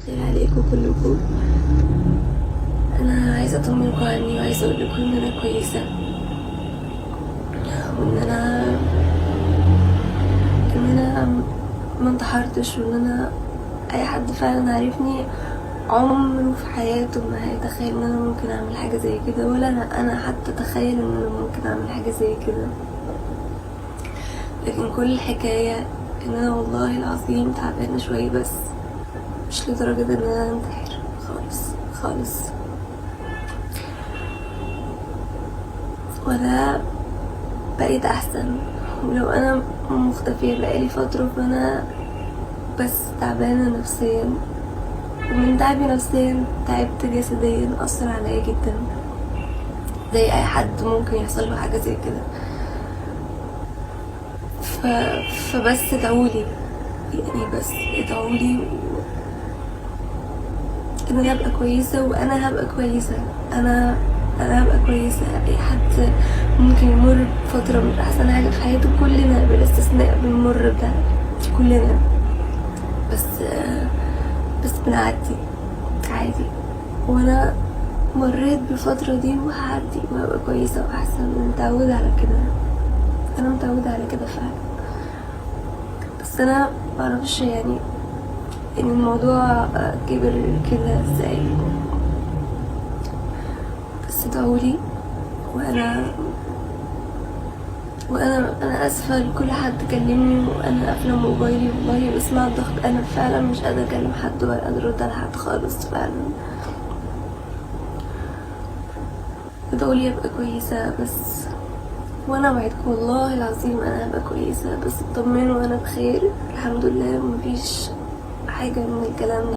خير عليكم كلكم. انا عايزه اطمنكم عني وعايزه اقول لكم ان انا كويسه، وان انا ما انتحرتش، وان انا اي حد فعلا عارفني عمره في حياته ما هيتخيل ان انا ممكن اعمل حاجه زي كده، ولا انا حتى اتخيل ان انا ممكن اعمل حاجه زي كده. لكن كل الحكايه ان انا والله العظيم تعبانه شويه، بس مش لدرجه ان انا انتحر خالص خالص. ولا بقيت احسن، ولو انا مختفية بقالي فترة فانا بس تعبانة نفسيا، ومن تعبي نفسيا تعبت جسديا، اثر عليا جدا زي اي حد ممكن يحصل له حاجة زي كده. ف... فبس ادعولي، يعني بس ادعولي ان انا هبقى كويسة، وانا هبقى كويسة. انا هبقى كويسة. اي حد ممكن يمر بفترة مش احسن حاجة في حياته، كلنا بلا استثناء بنمر بده، كلنا. بس بس بنعدي عادي، وانا مريت بالفترة دي وهعدي وهبقى كويسة واحسن. متعودة على كده، انا متعودة على كده فعلا. بس انا معرفش يعني ان الموضوع كبر كده ازاي. بس ادعولي. وانا اسفه لكل حد كلمني وانا قافله موبايلي، والله بسمع الضغط. انا فعلا مش قادره اكلم حد ولا قادره ارد على حد خالص فعلا. ادعولي ابقى كويسه بس، وانا وعدكم والله العظيم انا هبقى كويسه. بس اطمنوا انا بخير الحمد لله، ومفيش حاجه من الكلام